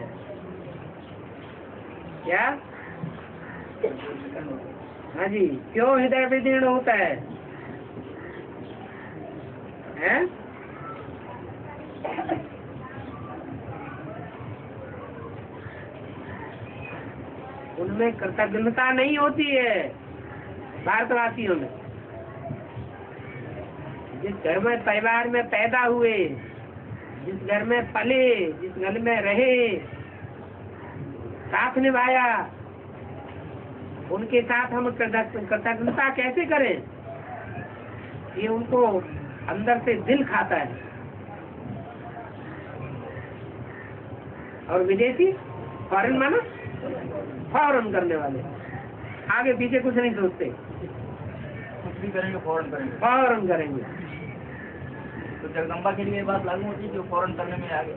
क्या? हाँ जी, क्यों हृदय विदीर्ण होता है? हैं? उनमें कृतज्ञता नहीं होती है भारतवासियों में। जिस घर में परिवार में पैदा हुए, जिस घर में पले, जिस घर में रहे, साथ निभाया, उनके साथ हम कृतज्ञता कैसे करें? ये उनको अंदर से दिल खाता है। और विदेशी फौरन माना फौरन करने वाले, आगे पीछे कुछ नहीं सोचते, कुछ भी करेंगे फौरन करेंगे, फौरन करेंगे। तो जगदम्बा के लिए ये बात लागू होती है जो फौरन करने में आगे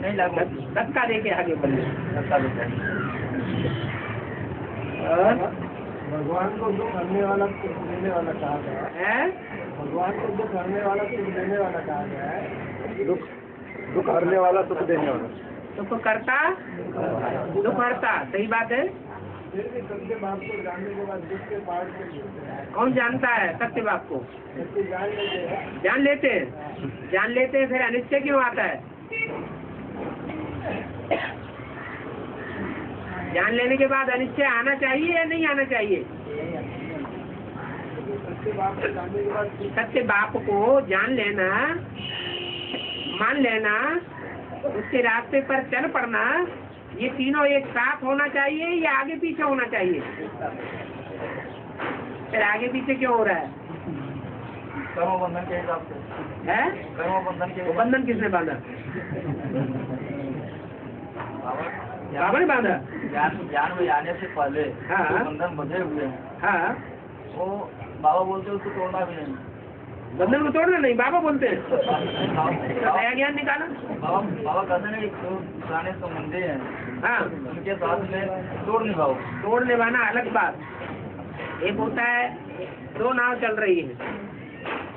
नहीं लागू होती, धक्का दे के आगे बढ़े। धक्का देता है। और भगवान को दुख हरने वाला सुख देने वाला कहा गया है। भगवान को दुख हरने वाला सुख देने वाला कहा गया है। दुख हरने वाला सुख देने वाला, सुख करता दुख हरता, सही बात है। फिर भी सत्य बाप को जानने के बाद दुख के पार से कौन जानता है सत्य बाप को? सत्य जान लेते हैं। जान लेते हैं, जान लेते हैं, फिर अनिश्चय क्यों आता है? जान लेने के बाद अनिश्चय आना चाहिए या नहीं आना चाहिए? सत्य बाप को जानने के बाद सत्य बाप को जान लेना, मान लेना, उसके रास्ते पर चल पड़ना, ये तीनों एक साथ होना चाहिए या आगे पीछे होना चाहिए? फिर आगे पीछे क्यों हो रहा है? कर्मबंधन के हिसाब से है? कर्मबंधन के वो बंधन किसने बांधा? बाबा ने बांधा। ज्ञान में आने से पहले हाँ। जो बंधन बंधे हुए हैं, हाँ, वो बाबा बोलते हैं उसको तोड़ना भी नहीं। बंधन को तोड़ना नहीं, बाबा बोलते हैं। बाबा नया ज्ञान निकाला। कहते हैं कि जो पुराने संबंधी हैं हाँ, उनके साथ में तोड़ निभाओ। तोड़ निभाना अलग बात, एक होता है दो नाव चल रही है,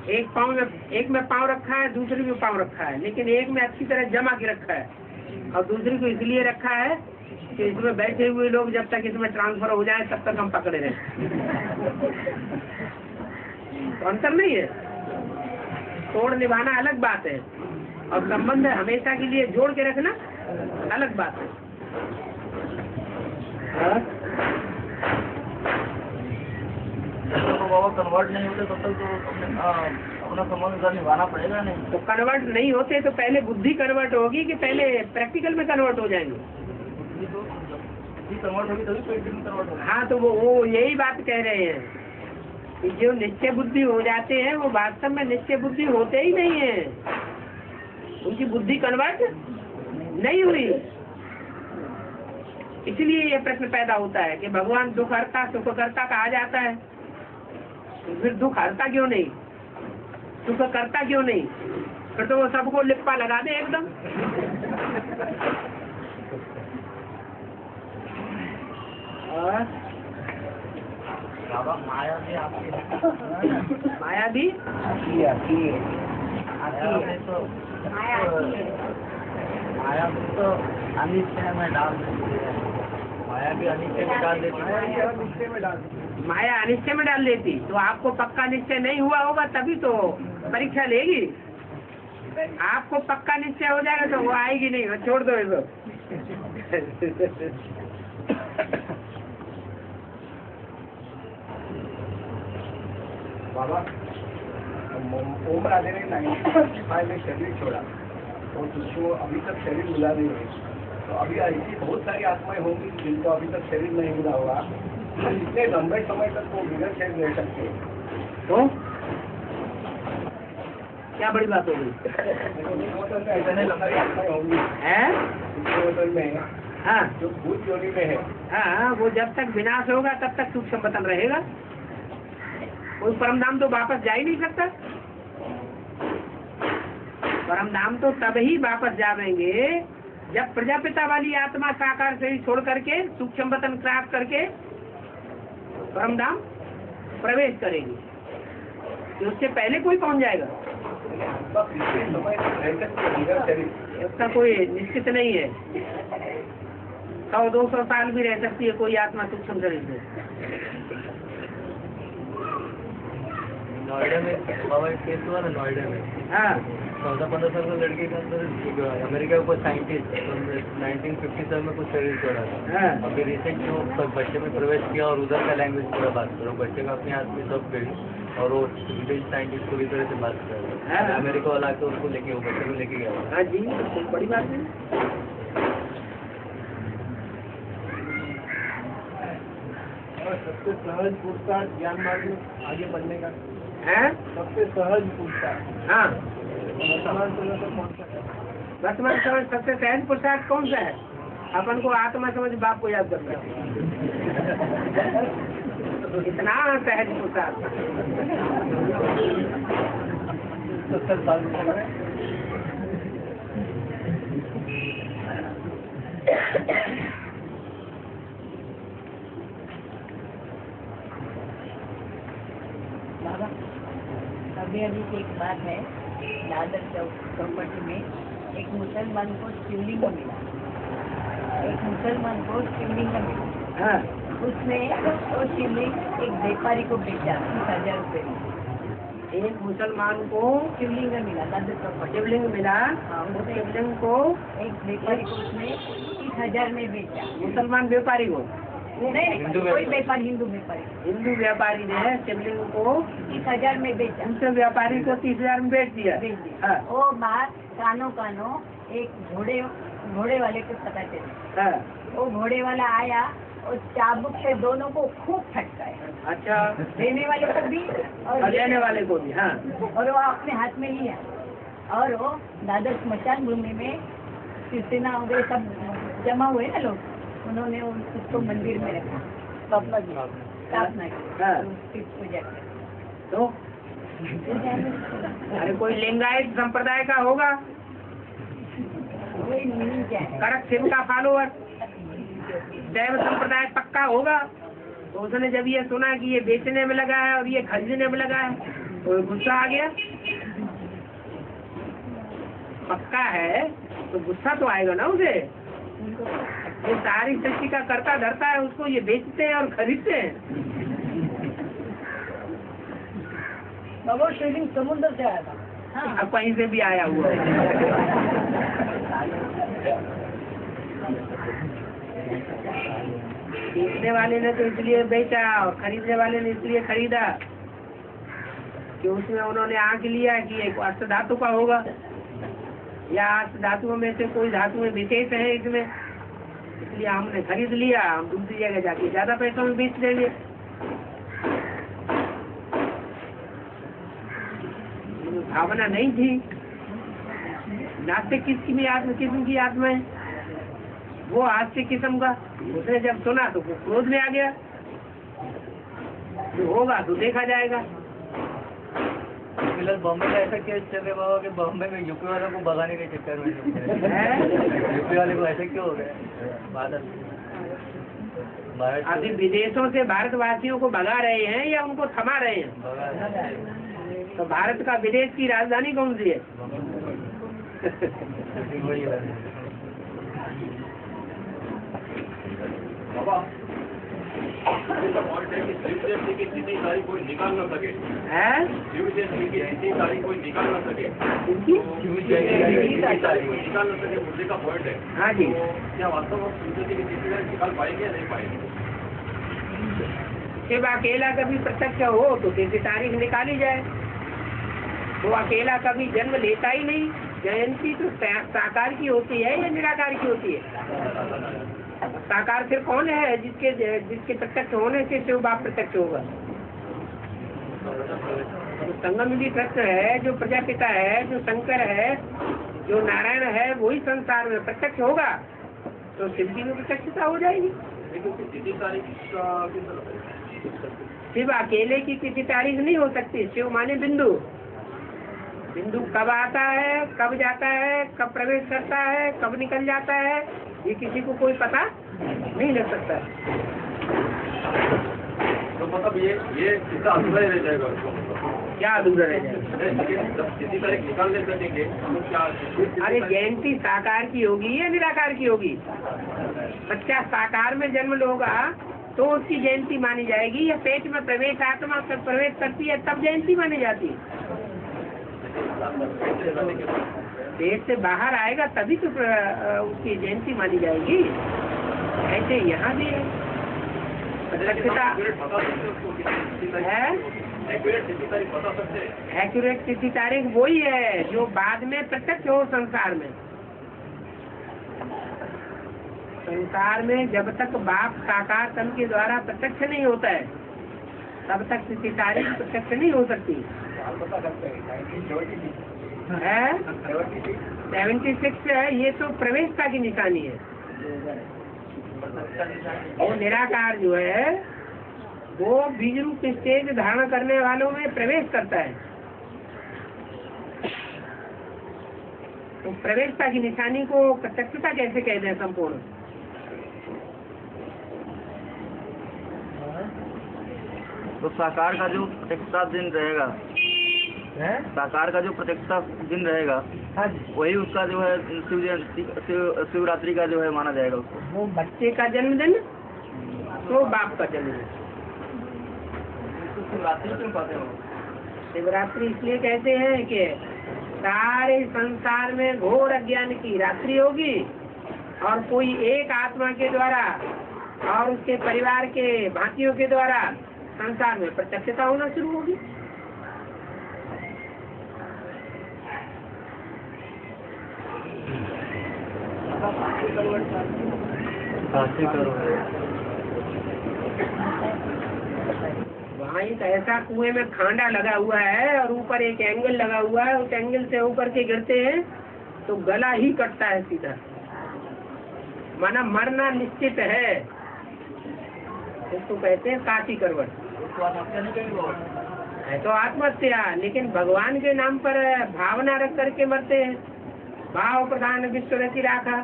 एक में पाँव रखा है, दूसरी में पाँव रखा है, लेकिन एक में अच्छी तरह जमा के रखा है और दूसरी को इसलिए रखा है कि इसमें बैठे हुए लोग जब तक इसमें ट्रांसफर हो जाए तब तक हम पकड़े रहे। तो अंतर नहीं है, तोड़ निभाना अलग बात है और संबंध हमेशा के लिए जोड़ के रखना अलग बात है। तो बाबा कन्वर्ट नहीं होते तब तक तो अपना संबंध निभाना पड़ेगा नहीं। तो कन्वर्ट नहीं होते तो पहले बुद्धि कन्वर्ट होगी कि पहले प्रैक्टिकल में कन्वर्ट हो जाएंगे? कन्वर्ट होगी तभी प्रैक्टिकल कन्वर्ट होगा। हाँ, तो वो यही बात कह रहे हैं कि जो निश्चय बुद्धि हो जाते हैं वो वास्तव में निश्चय बुद्धि होते ही नहीं है, उनकी बुद्धि कन्वर्ट नहीं हुई। इसलिए ये प्रश्न पैदा होता है कि भगवान दुख हरता सुख करता कहा जाता है, तो फिर दुख हरता क्यों नहीं, सुख करता क्यों नहीं? फिर तो वो सबको लिप्पा लगा दे एकदम। और माया भी आपकी माया भी माया तो अनिश्चय में डाल देती है, माया भी अनिश्चय में डाल देती है। माया अनिश्चय में डाल देती तो आपको पक्का निश्चय नहीं हुआ होगा तभी तो परीक्षा लेगी। आपको पक्का निश्चय हो जाएगा तो वो आएगी नहीं, वो छोड़ दो इसको। बाबा ओम राधे ने 1995 में शरीर छोड़ा और उसको अभी तक शरीर मिला नहीं है, तो अभी ऐसी बहुत सारी आत्माएं होंगी जिनको अभी तक शरीर नहीं मिला होगा, इतने लंबे समय तक वो बिना शरीर रह सकते हैं। तो क्या बड़ी बात हो गई इतने लंबी आत्माएं होंगी है? होटल में हाँ जो भूत योनि में है, हाँ, वो जब तक विनाश होगा तब तक सूक्ष्म पतन रहेगा। कोई परमधाम तो वापस जा ही नहीं सकता। परमधाम तो तब ही वापस जावेंगे जब प्रजापिता वाली आत्मा साकार शरीर छोड़ करके सूक्ष्म पतन प्राप्त करके परमधाम प्रवेश करेगी, तो उससे पहले कोई पहुंच जाएगा? बस इतने समय तक रह सकते हैं बिना शरीर। उसका कोई निश्चित नहीं है, 100-200 साल भी रह सकती है कोई आत्मा सूक्ष्म शरीर में। नोएडा में बाबा एक केस हुआ ना, नोएडा में हाँ 14-15 साल का लड़के के अंदर अमेरिका का कोई साइंटिस्ट 1957 में कुछ शरीर छोड़ा था। हाँ अभी रिसेंट जो बच्चे में प्रवेश किया और उधर का लैंग्वेज पूरा बात करो, बच्चे का अपने हाथ में सब गई और वो विदेश साइंटिस्ट पूरी तरह से बात कर रहे हैं। अमेरिका वाला आके उसको लेके वो बच्चे को लेके गया। हाँ जी, कोई बड़ी बात नहीं। सबसे सहज पुरुषार्थ ज्ञान मार्ग में आगे बढ़ने का है? सबसे सहज पुरुषार्थ हाँ, वर्तमान समय पर कौन सा है? वर्तमान समय सबसे सहज पुरुषार्थ कौन सा है? अपन को आत्मा समझ बाप को याद करना है। इतना सहज पुरुषार्थ। बाबा अभी एक बात है, दादर चौपटी में एक मुसलमान को शिवलिंग मिला, एक मुसलमान को शिवलिंग मिला। हाँ उसने वो शिवलिंग एक व्यापारी को बेचा 30,000 रुपये में। एक मुसलमान को शिवलिंग मिला, दादर चौपटी शिवलिंग मिला, हाँ, उस शिवलिंग को एक व्यापारी को उसने 30,000 में बेचा। मुसलमान व्यापारी को, नहीं, कोई व्यापारी, हिंदू व्यापारी, हिंदू व्यापारी ने शिवलिंग को 30,000 में बेचा। दूसरे व्यापारी को 30,000 में बेच दिया। बेच दिया। हाँ वो बात कानो एक घोड़े वाले को पता चली। हाँ वो घोड़े वाला आया और चाबुक से दोनों को खूब फटकाया, अच्छा, देने वाले को भी और लेने वाले को भी। हाँ और वो अपने हाथ में लिया और वो दादर स्मशान भूमि में शिवसेना वगैरह सब जमा हुए ना लोग, उन्होंने उसको मंदिर में रखा, स्थापना की, हाँ। उसकी पूजा की। तो अरे कोई लिंगायत संप्रदाय का होगा, कोई नहीं जाए। कड़क सिंह का फॉलोअर, शैव संप्रदाय पक्का होगा, तो उसने जब ये सुना कि ये बेचने में लगा है और ये खरीदने में लगा है तो गुस्सा आ गया। पक्का है तो गुस्सा तो आएगा ना उसे। ये सारी सृष्टि का कर्ता धरता है, उसको ये बेचते हैं और खरीदते हैं। वो शिवलिंग समुद्र से आया था। हाँ। अब कहीं से भी आया हुआ है। बेचने वाले ने तो इसलिए बेचा और खरीदने वाले ने इसलिए खरीदा कि उसमें उन्होंने आंक लिया कि एक अष्ट धातु का होगा या अष्ट धातुओं में से कोई धातुएं विशेष है इसमें, इसलिए हमने खरीद लिया, हम दूसरी जगह जाके ज्यादा पैसों में बेच देंगे। भावना नहीं थी। नास्तिक किस्म की आत्मा है, वो आस्तिक किस्म का। उसने जब सुना तो वो क्रोध में आ गया। जो होगा तो देखा जाएगा। फिलहाल बॉम्बे का ऐसा केस चल रहा है कि बॉम्बे में यूपी वालों को भगाने के चक्कर में यूपी वाले को ऐसे क्यों हो गए? भारत अभी विदेशों से भारतवासियों को भगा रहे हैं या उनको थमा रहे हैं? तो भारत का विदेश की राजधानी कौन सी है? बाबा पॉइंट है कि शिवशक्ति की जितनी सारी कोई निकाल न सके, शिवशक्ति की जितनी सारी कोई निकाल न सके, निकाल न सके मुद्दे का पॉइंट है। हाँ जी। क्या वास्तव में शिवशक्ति की जितनी सारी निकाल पाएंगे या नहीं पाएंगे? जब अकेला कभी प्रत्यक्ष हो तो किसी तारीख निकाली जाए। वो अकेला कभी जन्म लेता ही नहीं। जयंती तो साकार की होती है या निराकार की होती है? साकार फिर कौन है? जिसके प्रत्यक्ष होने से शिव बाप प्रत्यक्ष होगा। जो संगम भी प्रत्यक्ष है, जो प्रजापिता है, जो शंकर है, जो नारायण है, वही संसार में प्रत्यक्ष होगा तो शिव जी में प्रत्यक्षता हो जाएगी। शिव अकेले की किसी तारीख नहीं हो सकती। शिव माने बिंदु। बिंदु कब आता है, कब जाता है, कब प्रवेश करता है, कब निकल जाता है, ये किसी को कोई पता नहीं लग सकता। तो मतलब ये कितना अधूरा रह जाएगा? क्या अधूरा रह जाएगा? किसी तारीख निकाल ले सकेंगे तो क्या? अरे जयंती साकार की होगी या निराकार की होगी? बच्चा साकार में जन्म लोगा तो उसकी जयंती मानी जाएगी, या पेट में प्रवेश आत्मा प्रवेश करती है तब जयंती मानी जाती है? पेट से बाहर आएगा तभी तो उसकी जयंती मानी जाएगी। ऐसे यहाँ भी है। एक्यूरेट तिथि तारीख वही है जो बाद में प्रत्यक्ष हो संसार में। संसार में जब तक बाप साकार तन के द्वारा प्रत्यक्ष नहीं होता है तब तक तिथि तारीख प्रत्यक्ष नहीं हो सकती है। 76 है, ये तो प्रवेशता की निशानी है। वो निराकार जो है वो बीज रूप स्टेज धारण करने वालों में प्रवेश करता है। तो प्रवेशता की निशानी को प्रत्यक्षता कैसे कहते हैं? संपूर्ण तो साकार का जो प्रत्यक्षता दिन रहेगा, साकार का जो प्रत्यक्षता दिन रहेगा, वही उसका जो है शिवरात्रि का जो है माना जाएगा उसको। वो बच्चे का जन्मदिन तो बाप का जन्मदिन। शिवरात्रि क्यों कहते हो? शिवरात्रि इसलिए कहते हैं कि सारे संसार में घोर अज्ञान की रात्रि होगी और कोई एक आत्मा के द्वारा और उसके परिवार के भांतियों के द्वारा संसार में प्रत्यक्षता होना शुरू होगी। वहाँ एक ऐसा कुएं में खांडा लगा हुआ है और ऊपर एक एंगल लगा हुआ है, उस एंगल से ऊपर के गिरते हैं तो गला ही कटता है सीधा, माना मरना निश्चित है। इसको कहते हैं काशी करवट। है तो आत्महत्या, लेकिन भगवान के नाम पर भावना रख करके मरते हैं। भाव प्रधान विश्व रति राखा,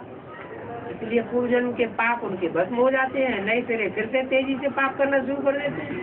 इसलिए पूर्व जन्म के पाप उनके भस्म हो जाते हैं, नए सिरे फिर से तेजी से पाप करना शुरू कर देते हैं।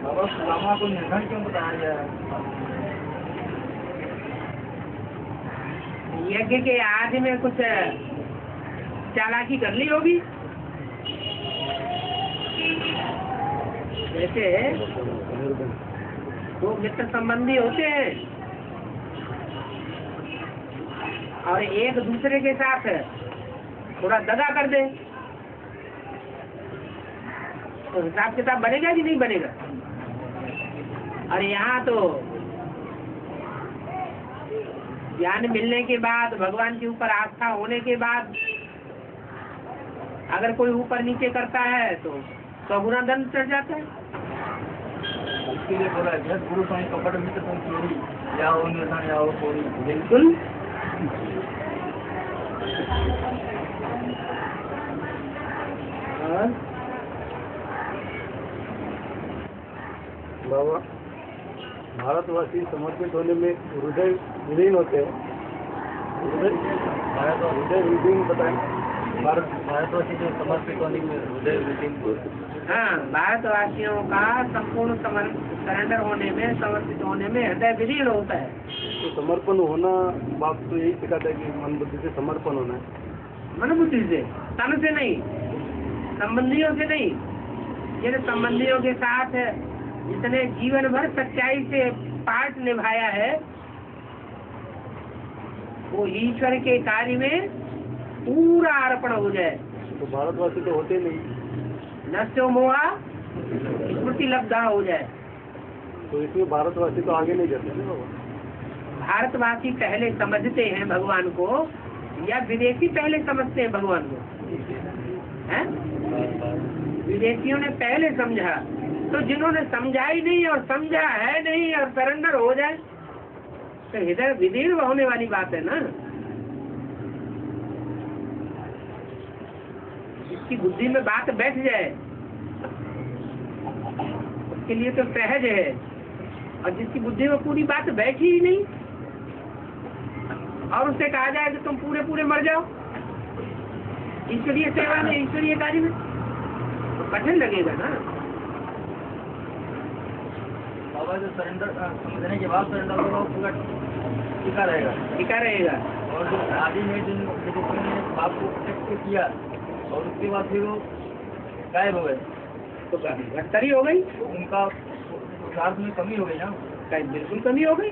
बाबा सुदामा को निर्धन क्यों बताया गया है? यज्ञ के आदि में कुछ चालाकी कर ली होगी। जैसे दो मित्र संबंधी होते हैं और एक दूसरे के साथ थोड़ा दगा कर दे, तो हिसाब किताब बनेगा कि नहीं बनेगा? और यहाँ तो ज्ञान मिलने के बाद, भगवान के ऊपर आस्था होने के बाद अगर कोई ऊपर नीचे करता है तो 100 गुना दंड चढ़ जाता है। इसके लिए बोला है गुरु स्वामी कपट मित्र तुम चोरी या हो निर्धन या हो कोरी। बिल्कुल। बाबा, भारतवासी समर्पित होने में हृदय विलीन होते हैं। हृदय विलीन बताएं। भारतवासी जो समर्पित होने में हृदय विलीन। हाँ, भारतवासियों का संपूर्ण सरेंडर होने में, समर्पित होने में हृदय विलीन होता है। तो समर्पण होना, बाप तो यही सिखाता है कि मन बुद्धि से समर्पण होना है। मन बुद्धि से, तन से नहीं, संबंधियों से नहीं। जिन संबंधियों के साथ जितने जीवन भर सच्चाई से पाठ निभाया है, वो ईश्वर के कार्य में पूरा अर्पण हो जाए। तो भारतवासी तो होते नहीं, नष्टो मोहा स्मृति लब्धा हो जाए। तो इसमें भारतवासी तो आगे नहीं जाते ना बाबा। भारतवासी पहले समझते हैं भगवान को या विदेशी पहले समझते हैं भगवान को? हैं? विदेशियों ने पहले समझा, तो जिन्होंने समझा ही नहीं और समझा है नहीं और सरेंडर हो जाए तो हृदय विदीर्ण होने वाली बात है ना। जिसकी बुद्धि में बात बैठ जाए उसके लिए तो सहज है, और जिसकी बुद्धि में पूरी बात बैठी ही नहीं और उससे कहा जाए कि तुम पूरे पूरे मर जाओ ईश्वरीय सेवा में, ईश्वरीय कार्य में, तो कठिन लगेगा ना। बाबा जो सरेंडर समझने के बाद सरेंडर होगा पूरा टिका रहेगा। टिका रहेगा। और जो आदि में जिन विदेशियों ने बाप को प्रोटेक्ट किया और उसके बाद फिर वो गायब हो गए, तो घटतरी हो गई, तो उनका पुरुषार्थ में कमी हो गई ना। बिल्कुल कमी हो गई।